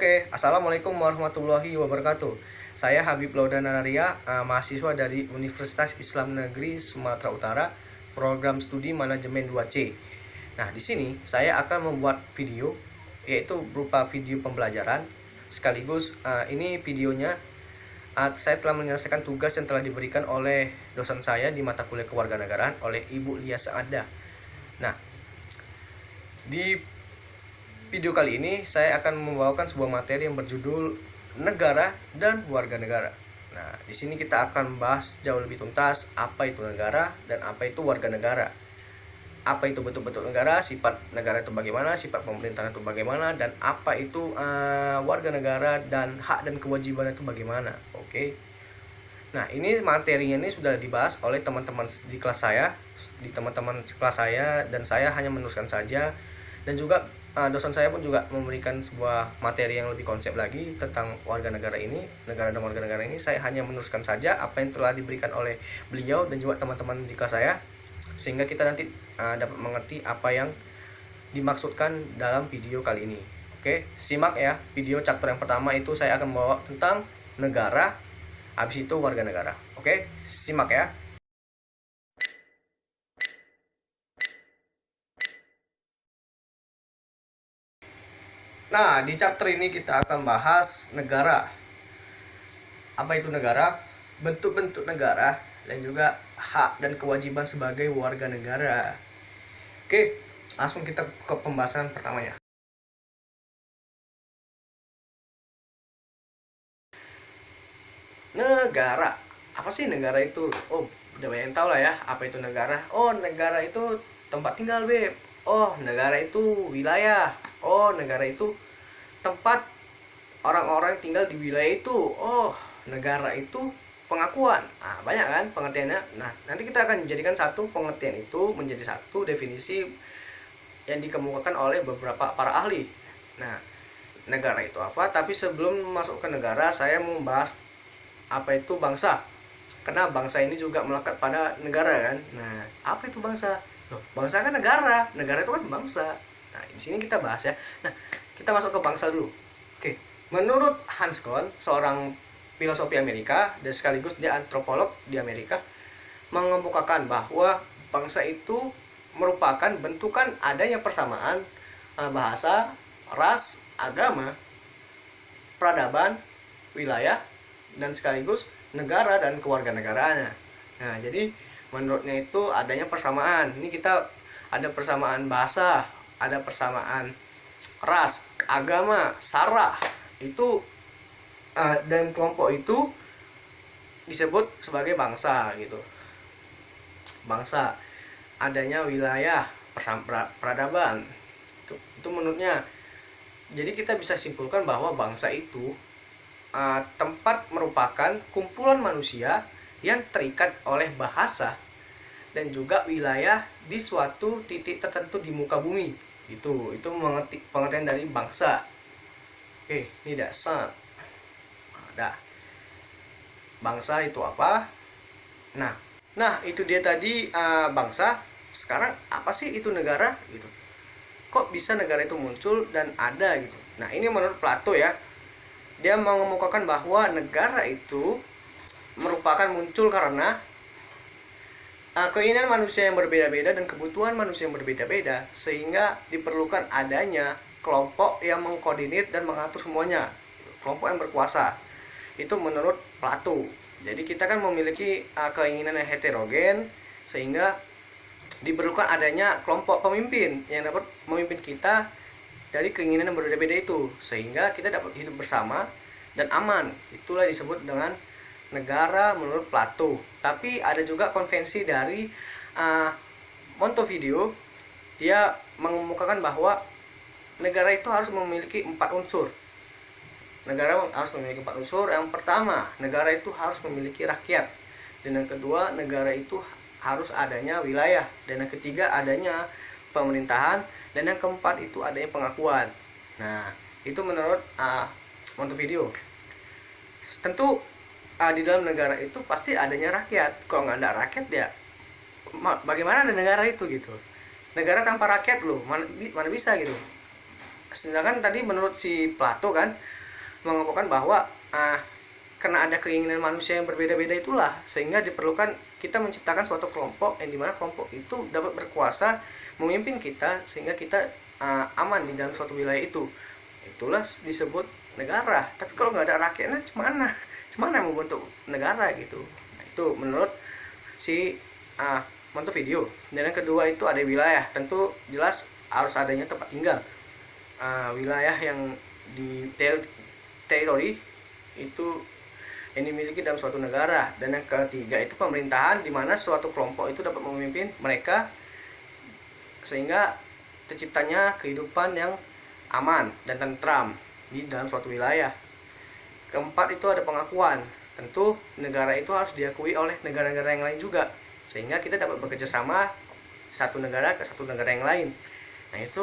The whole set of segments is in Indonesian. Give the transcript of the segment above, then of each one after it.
Oke, Assalamualaikum warahmatullahi wabarakatuh. Saya Habib Laudana Naria, mahasiswa dari Universitas Islam Negeri Sumatera Utara, program studi manajemen 2C. Nah, di sini saya akan membuat video, yaitu berupa video pembelajaran. Sekaligus ini videonya saya telah menyelesaikan tugas yang telah diberikan oleh dosen saya di mata kuliah kewarganegaraan oleh Ibu Lia Saada. Nah, di video kali ini saya akan membawakan sebuah materi yang berjudul negara dan warga negara. Nah, di sini kita akan bahas jauh lebih tuntas apa itu negara dan apa itu warga negara. Apa itu betul-betul negara, sifat negara itu bagaimana, sifat pemerintahan itu bagaimana, dan apa itu warga negara dan hak dan kewajiban itu bagaimana. Oke. Nah, ini materinya ini sudah dibahas oleh teman-teman di kelas saya, dan saya hanya meneruskan saja. Dan juga dosen saya pun juga memberikan sebuah materi yang lebih konsep lagi tentang warga negara ini, negara dan warga negara ini. Saya hanya meneruskan saja apa yang telah diberikan oleh beliau dan juga teman-teman di kelas saya, sehingga kita nanti dapat mengerti apa yang dimaksudkan dalam video kali ini. Oke, simak ya, video chapter yang pertama itu saya akan membawa tentang negara, habis itu warga negara. Oke, simak ya. Nah, di chapter ini kita akan bahas negara. Apa itu negara? Bentuk-bentuk negara dan juga hak dan kewajiban sebagai warga negara. Oke, langsung kita ke pembahasan pertamanya. Negara. Apa sih negara itu? Oh, udah banyak yang tahu lah ya, apa itu negara. Oh, negara itu tempat tinggal, Beb. Oh, negara itu wilayah. Oh, negara itu tempat orang-orang tinggal di wilayah itu. Oh, negara itu pengakuan. Nah, banyak kan pengertiannya. Nah, nanti kita akan jadikan satu pengertian itu menjadi satu definisi yang dikemukakan oleh beberapa para ahli. Nah, negara itu apa? Tapi sebelum masuk ke negara, saya mau membahas apa itu bangsa. Karena bangsa ini juga melekat pada negara kan. Nah, apa itu bangsa? Loh, bangsa kan negara. Negara itu kan bangsa. Nah, di sini kita bahas ya. Nah, kita masuk ke bangsa dulu. Oke, menurut Hans Kohn, seorang filosofi Amerika dan sekaligus dia antropolog di Amerika, mengemukakan bahwa bangsa itu merupakan bentukan adanya persamaan bahasa, ras, agama, peradaban, wilayah, dan sekaligus negara dan kewarganegaraannya. Nah, jadi menurutnya itu adanya persamaan. Ini kita ada persamaan bahasa, ada persamaan ras, agama, sara, itu dan kelompok itu disebut sebagai bangsa gitu. Bangsa, adanya wilayah, peradaban, itu menurutnya. Jadi kita bisa simpulkan bahwa bangsa itu tempat merupakan kumpulan manusia yang terikat oleh bahasa dan juga wilayah di suatu titik tertentu di muka bumi. Itu pengertian dari bangsa. Oke, ini dasar. Nah, bangsa itu apa? Nah, itu dia tadi bangsa. Sekarang apa sih itu negara gitu? Kok bisa negara itu muncul dan ada gitu? Nah, ini menurut Plato ya. Dia mengemukakan bahwa negara itu merupakan muncul karena keinginan manusia yang berbeda-beda dan kebutuhan manusia yang berbeda-beda, sehingga diperlukan adanya kelompok yang mengkoordinir dan mengatur semuanya, kelompok yang berkuasa. Itu menurut Plato. Jadi kita kan memiliki keinginan yang heterogen, sehingga diperlukan adanya kelompok pemimpin yang dapat memimpin kita dari keinginan yang berbeda-beda itu, sehingga kita dapat hidup bersama dan aman. Itulah disebut dengan negara menurut Plato. Tapi ada juga konvensi dari Montevideo. Dia mengemukakan bahwa negara itu harus memiliki 4 unsur. Negara harus memiliki 4 unsur. Yang pertama, negara itu harus memiliki rakyat. Dan yang kedua, negara itu harus adanya wilayah. Dan yang ketiga, adanya pemerintahan. Dan yang keempat itu adanya pengakuan. Nah, itu menurut Montevideo. Tentu di dalam negara itu pasti adanya rakyat. Kalau nggak ada rakyat ya bagaimana ada negara itu gitu. Negara tanpa rakyat loh, mana bisa gitu. sedangkan tadi menurut si Plato kan mengemukakan bahwa karena ada keinginan manusia yang berbeda-beda itulah sehingga diperlukan kita menciptakan suatu kelompok yang dimana kelompok itu dapat berkuasa memimpin kita sehingga kita aman di dalam suatu wilayah itu. Itulah disebut negara. Tapi kalau nggak ada rakyatnya cemana membentuk negara gitu. Nah, itu menurut si Montevideo. Dan yang kedua itu ada wilayah. Tentu jelas harus adanya tempat tinggal. Wilayah yang di teritori itu yang dimiliki dalam suatu negara. Dan yang ketiga itu pemerintahan, di mana suatu kelompok itu dapat memimpin mereka sehingga terciptanya kehidupan yang aman dan tentram di dalam suatu wilayah. Keempat itu ada pengakuan. Tentu negara itu harus diakui oleh negara-negara yang lain juga sehingga kita dapat bekerja sama satu negara ke satu negara yang lain. Nah, itu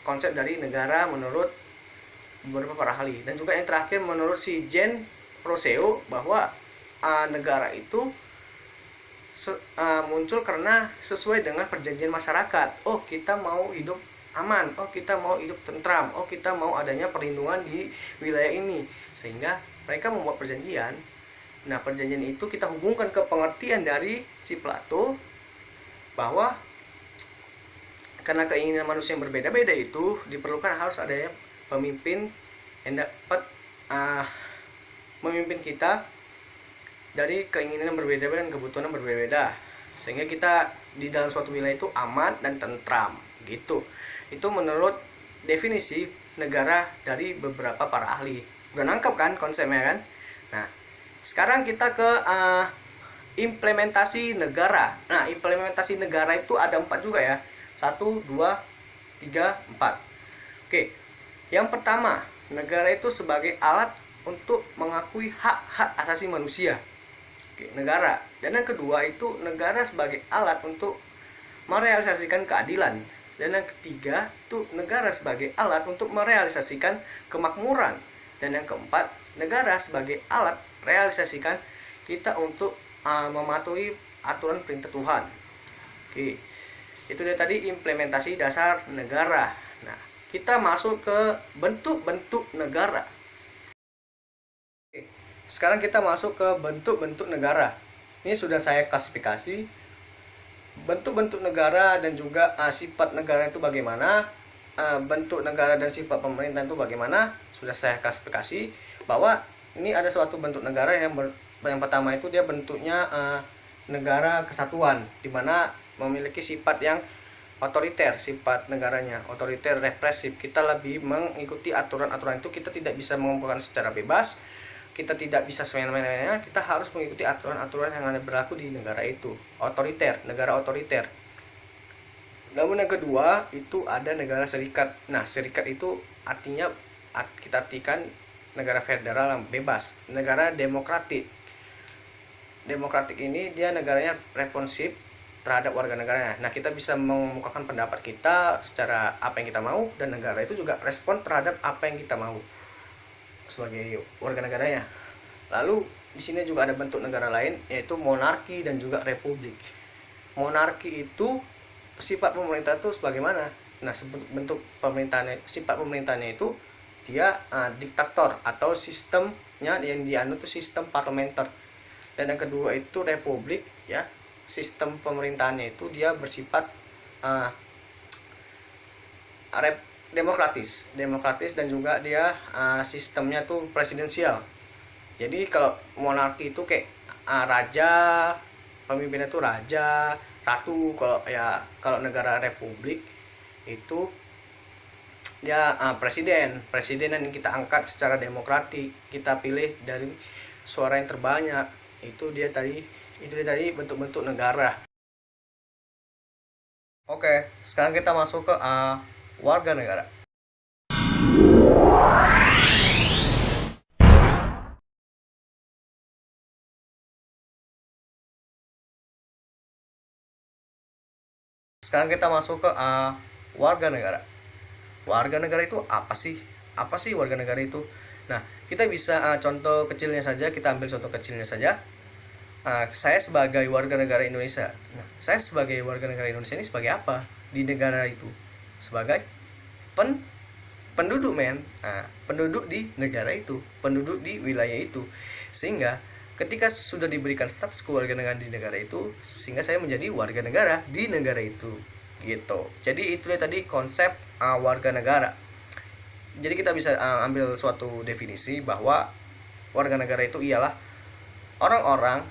konsep dari negara menurut beberapa para ahli. Dan juga yang terakhir menurut si Jean Rousseau bahwa negara itu muncul karena sesuai dengan perjanjian masyarakat. Oh, kita mau hidup aman, oh kita mau hidup tentram, oh kita mau adanya perlindungan di wilayah ini, sehingga mereka membuat perjanjian. Nah, perjanjian itu kita hubungkan ke pengertian dari si Plato bahwa karena keinginan manusia yang berbeda-beda itu diperlukan harus adanya pemimpin yang dapat memimpin kita dari keinginan yang berbeda-beda dan kebutuhan yang berbeda-beda sehingga kita di dalam suatu wilayah itu aman dan tentram gitu. Itu menurut definisi negara dari beberapa para ahli. Udah nangkep kan konsepnya kan? Nah, sekarang kita ke implementasi negara. Nah, implementasi negara itu ada 4 juga ya. 1, 2, 3, 4. Oke, yang pertama, negara itu sebagai alat untuk mengakui hak-hak asasi manusia. Oke, negara. Dan yang kedua itu negara sebagai alat untuk merealisasikan keadilan. Dan yang ketiga itu negara sebagai alat untuk merealisasikan kemakmuran. Dan yang keempat, negara sebagai alat realisasikan kita untuk mematuhi aturan perintah Tuhan. Oke, itu dia tadi implementasi dasar negara. Nah, kita masuk ke bentuk-bentuk negara. Oke, sekarang kita masuk ke bentuk-bentuk negara. Ini sudah saya klasifikasi bentuk-bentuk negara dan juga sifat negara itu bagaimana, bentuk negara dan sifat pemerintahan itu bagaimana, sudah saya klasifikasi bahwa ini ada suatu bentuk negara yang pertama itu dia bentuknya negara kesatuan, di mana memiliki sifat yang otoriter, sifat negaranya otoriter, represif. Kita lebih mengikuti aturan-aturan itu, kita tidak bisa mengemukakan secara bebas, kita tidak bisa semena-mena, kita harus mengikuti aturan-aturan yang ada berlaku di negara itu. Otoriter, negara otoriter. Namun yang kedua itu ada negara serikat. Nah, serikat itu artinya kita artikan negara federal yang bebas, negara demokratik. Demokratik ini dia negaranya responsif terhadap warga negaranya. Nah, kita bisa mengemukakan pendapat kita secara apa yang kita mau, dan negara itu juga respon terhadap apa yang kita mau sebagai warga negaranya. Lalu di sini juga ada bentuk negara lain yaitu monarki dan juga republik. Monarki itu sifat pemerintah itu sebagaimana? Nah, bentuk pemerintahannya, sifat pemerintahnya itu dia diktator atau sistemnya yang dianut itu sistem parlementer. Dan yang kedua itu republik ya. Sistem pemerintahannya itu dia bersifat demokratis dan juga dia sistemnya tuh presidensial. Jadi kalau monarki itu kayak raja, pemimpinnya tuh raja, ratu. Kalau negara republik itu dia presiden yang kita angkat secara demokratik, kita pilih dari suara yang terbanyak. Itu dia tadi bentuk-bentuk negara. Oke, sekarang kita masuk ke warga negara. Sekarang kita masuk ke warga negara. Warga negara itu apa sih? Apa sih warga negara itu? Nah, kita bisa contoh kecilnya saja, kita ambil contoh kecilnya saja. Saya sebagai warga negara Indonesia. Nah, saya sebagai warga negara Indonesia ini sebagai apa di negara itu? Sebagai penduduk men. Nah, penduduk di negara itu, penduduk di wilayah itu. Sehingga ketika sudah diberikan status kewarganegaraan di negara itu, sehingga saya menjadi warga negara di negara itu gitu. Jadi itu tadi konsep warga negara. Jadi kita bisa ambil suatu definisi bahwa warga negara itu ialah orang-orang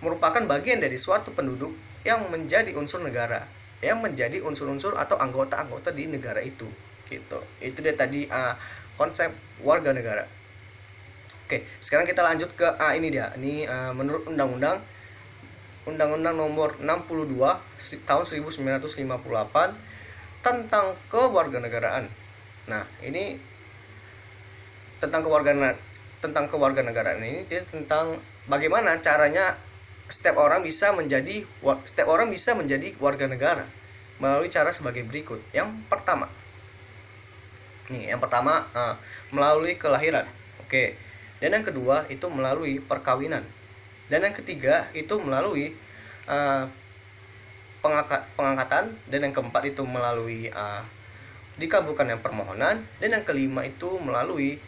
merupakan bagian dari suatu penduduk yang menjadi unsur negara, yang menjadi unsur-unsur atau anggota-anggota di negara itu gitu. Itu dia tadi konsep warga negara. Oke, sekarang kita lanjut ke ini dia. Ini menurut Undang-Undang Nomor 62 tahun 1958 tentang kewarganegaraan. Nah, ini tentang kewarganegaraan ini dia tentang bagaimana caranya setiap orang bisa menjadi warga negara melalui cara sebagai berikut. Yang pertama, melalui kelahiran. Oke. Dan yang kedua itu melalui perkawinan. Dan yang ketiga itu melalui pengangkatan. Dan yang keempat itu melalui dikabulkannya permohonan. Dan yang kelima itu melalui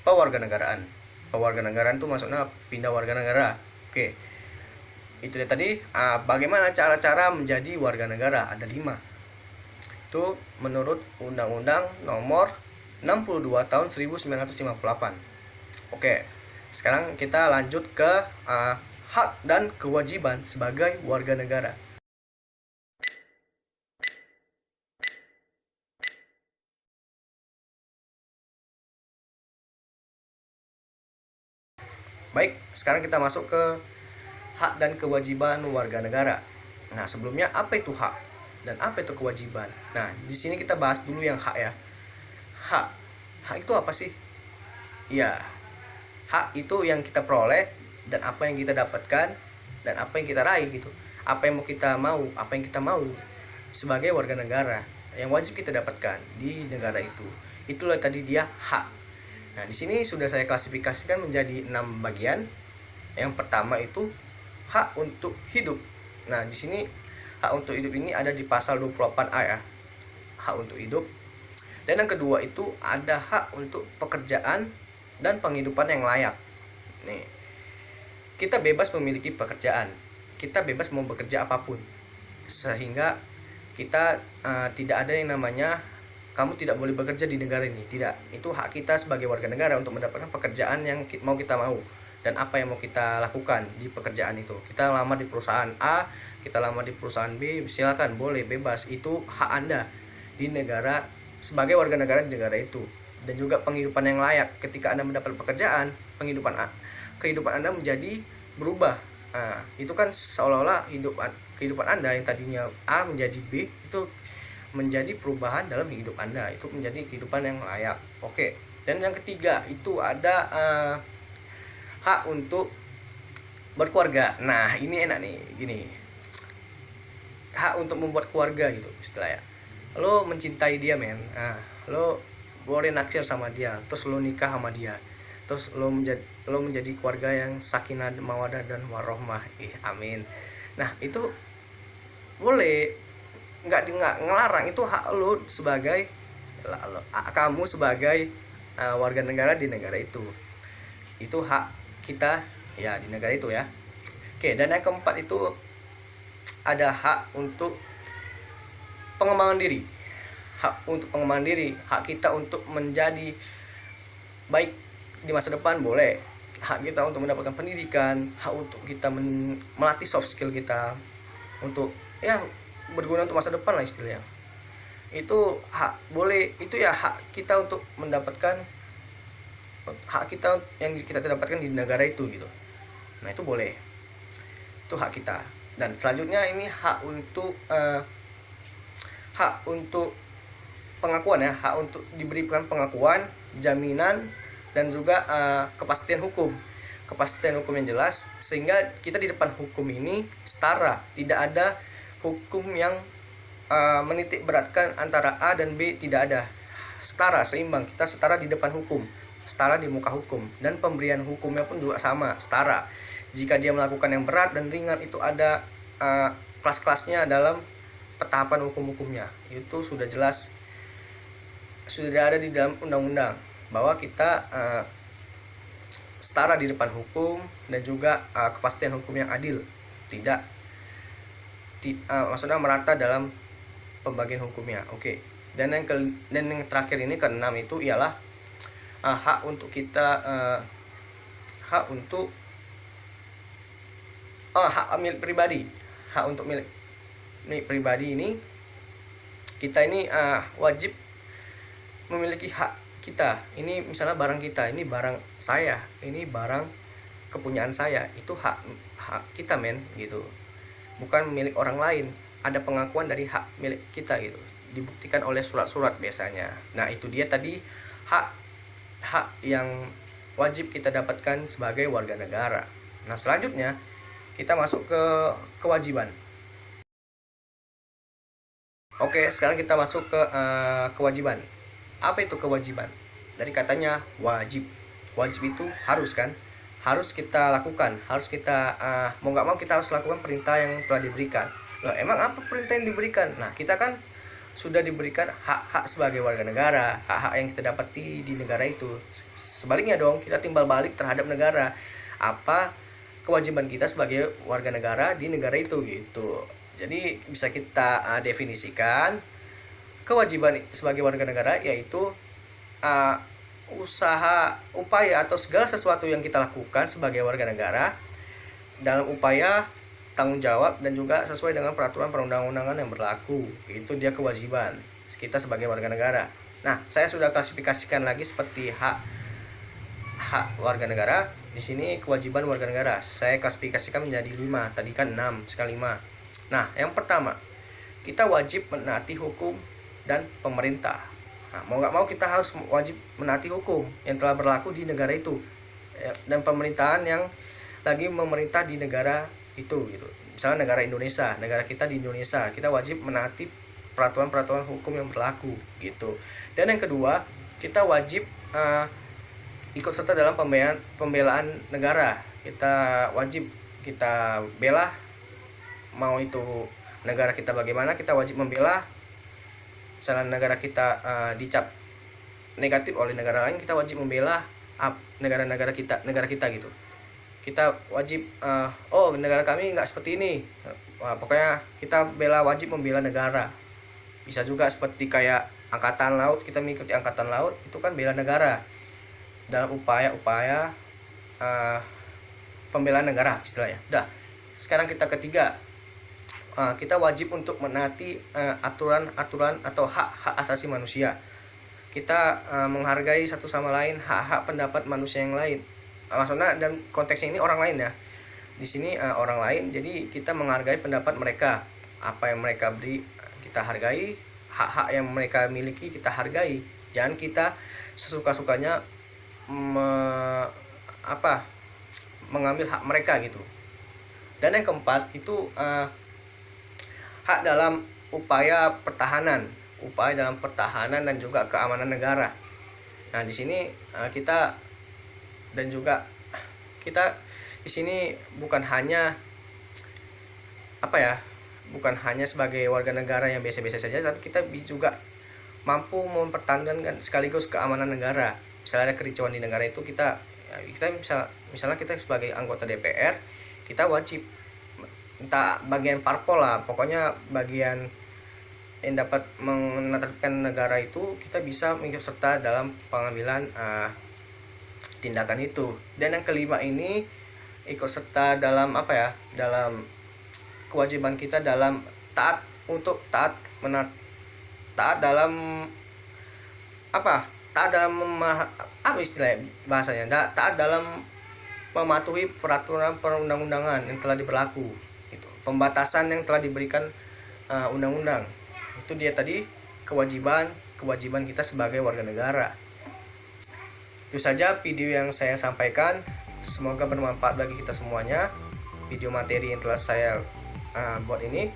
pewarganegaraan. Pewarganegaraan itu maksudnya pindah warga negara. Oke. Itu dia tadi bagaimana cara-cara menjadi warga negara. Ada 5. Itu menurut Undang-Undang Nomor 62 tahun 1958. Oke, sekarang kita lanjut ke hak dan kewajiban sebagai warga negara. Baik, sekarang kita masuk ke hak dan kewajiban warga negara. Nah, sebelumnya apa itu hak dan apa itu kewajiban? Nah, di sini kita bahas dulu yang hak ya. Hak itu apa sih? Ya, hak itu yang kita peroleh dan apa yang kita dapatkan dan apa yang kita raih gitu. Apa yang kita mau sebagai warga negara yang wajib kita dapatkan di negara itu. Itulah tadi dia hak. Nah, di sini sudah saya klasifikasikan menjadi 6 bagian. Yang pertama itu hak untuk hidup. Nah, di sini hak untuk hidup ini ada di pasal 24A ya. Hak untuk hidup. Dan yang kedua itu ada hak untuk pekerjaan dan penghidupan yang layak. Nih, kita bebas memiliki pekerjaan. Kita bebas mau bekerja apapun. Sehingga kita tidak ada yang namanya kamu tidak boleh bekerja di negara ini. Tidak. Itu hak kita sebagai warga negara untuk mendapatkan pekerjaan yang kita mau. Dan apa yang mau kita lakukan di pekerjaan itu. Kita lamar di perusahaan A, kita lamar di perusahaan B, silakan, boleh, bebas. Itu hak Anda di negara sebagai warga negara di negara itu. Dan juga penghidupan yang layak. Ketika Anda mendapat pekerjaan, kehidupan Anda menjadi berubah. Nah, itu kan seolah-olah kehidupan Anda yang tadinya A menjadi B itu menjadi perubahan dalam hidup Anda. Itu menjadi kehidupan yang layak. Oke. Dan yang ketiga itu ada hak untuk berkeluarga. Nah, ini enak nih, gini. Hak untuk membuat keluarga gitu istilahnya. Lo mencintai dia, men. Nah, lo boleh naksir sama dia, terus lo nikah sama dia. Terus lo menjadi keluarga yang sakinah, mawaddah dan warahmah. Amin. Nah, itu boleh, nggak ngelarang. Itu hak lo sebagai kamu sebagai warga negara di negara itu. Itu hak kita ya di negara itu ya. Oke, dan yang keempat itu ada hak untuk pengembangan diri. Hak untuk pengembangan diri, hak kita untuk menjadi baik di masa depan boleh. Hak kita untuk mendapatkan pendidikan, hak untuk kita melatih soft skill kita untuk ya berguna untuk masa depan lah istilahnya. Itu hak boleh, itu ya hak kita untuk mendapatkan hak kita yang kita dapatkan di negara itu gitu. Nah, itu boleh. Itu hak kita. Dan selanjutnya ini hak untuk pengakuan ya, hak untuk diberikan pengakuan, jaminan dan juga kepastian hukum. Kepastian hukum yang jelas sehingga kita di depan hukum ini setara, tidak ada hukum yang menitik beratkan antara A dan B, tidak ada. Setara, seimbang, kita setara di depan hukum, setara di muka hukum, dan pemberian hukumnya pun juga sama, setara. Jika dia melakukan yang berat dan ringan itu ada kelas-kelasnya dalam petahapan hukum-hukumnya. Itu sudah jelas sudah ada di dalam undang-undang bahwa kita setara di depan hukum dan juga kepastian hukum yang adil, tidak maksudnya merata dalam pembagian hukumnya. Oke. Dan yang terakhir ini keenam itu ialah hak untuk kita hak milik pribadi. Hak untuk milik pribadi ini kita ini wajib memiliki hak kita. Ini misalnya barang kita, ini barang saya, ini barang kepunyaan saya, itu hak kita gitu, bukan milik orang lain. Ada pengakuan dari hak milik kita gitu, dibuktikan oleh surat-surat biasanya. Nah itu dia tadi hak yang wajib kita dapatkan sebagai warga negara. Nah selanjutnya kita masuk ke kewajiban. Oke, sekarang kita masuk ke kewajiban. Apa itu kewajiban? Dari katanya wajib. Wajib itu harus kan? Harus kita lakukan. Harus kita mau nggak mau kita harus lakukan perintah yang telah diberikan. Loh, emang apa perintah yang diberikan? Nah, kita kan sudah diberikan hak-hak sebagai warga negara, hak-hak yang kita dapati di negara itu. Sebaliknya dong, kita timbal balik terhadap negara. Apa kewajiban kita sebagai warga negara di negara itu gitu. Jadi bisa kita definisikan kewajiban sebagai warga negara yaitu upaya atau segala sesuatu yang kita lakukan sebagai warga negara dalam upaya tanggung jawab dan juga sesuai dengan peraturan perundang-undangan yang berlaku. Itu dia kewajiban kita sebagai warga negara. Nah, saya sudah klasifikasikan lagi seperti hak warga negara. Di sini kewajiban warga negara saya klasifikasikan menjadi 5. Tadi kan 6, sekarang 5. Nah, yang pertama, kita wajib menaati hukum dan pemerintah. Nah, mau nggak mau kita harus wajib menaati hukum yang telah berlaku di negara itu dan pemerintahan yang lagi memerintah di negara itu gitu. Misalnya negara Indonesia, negara kita di Indonesia, kita wajib menaati peraturan-peraturan hukum yang berlaku gitu. Dan yang kedua, kita wajib ikut serta dalam pembelaan negara. Kita wajib kita bela, mau itu negara kita bagaimana, kita wajib membela. Misalnya negara kita dicap negatif oleh negara lain, kita wajib membela negara kita gitu. Kita wajib negara kami nggak seperti ini. Pokoknya kita wajib membela negara. Bisa juga seperti kayak angkatan laut, kita mengikuti angkatan laut, itu kan bela negara dalam upaya-upaya pembelaan negara istilahnya. Udah. Sekarang kita ketiga, kita wajib untuk menaati aturan-aturan atau hak-hak asasi manusia. Kita menghargai satu sama lain, hak-hak pendapat manusia yang lain. Maksudnya dan konteksnya ini orang lain ya. Di sini orang lain, jadi kita menghargai pendapat mereka. Apa yang mereka beri kita hargai, hak-hak yang mereka miliki kita hargai. Jangan kita sesuka-sukanya mengambil hak mereka gitu. Dan yang keempat itu hak dalam upaya pertahanan dan juga keamanan negara. Nah, di sini kita di sini bukan hanya sebagai warga negara yang biasa-biasa saja, tapi kita juga mampu mempertahankan sekaligus keamanan negara. Misalnya ada kericauan di negara itu, kita misalnya kita sebagai anggota DPR, kita wajib entah bagian parpol lah, pokoknya bagian yang dapat menertibkan negara itu, kita bisa mengikut serta dalam pengambilan tindakan itu. Dan yang kelima ini ikut serta dalam dalam kewajiban kita dalam taat dalam mematuhi peraturan perundang-undangan yang telah berlaku. Pembatasan yang telah diberikan undang-undang. Itu dia tadi kewajiban kita sebagai warga negara. Itu saja video yang saya sampaikan. Semoga bermanfaat bagi kita semuanya. Video materi yang telah saya buat ini.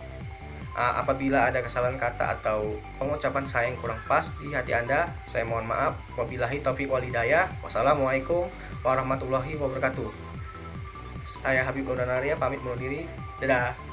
Apabila ada kesalahan kata atau pengucapan saya yang kurang pas di hati Anda, saya mohon maaf. Wabillahi taufiq wal hidayah. Wassalamualaikum warahmatullahi wabarakatuh. Saya Habib Nurdanaria pamit undur diri. Dadah.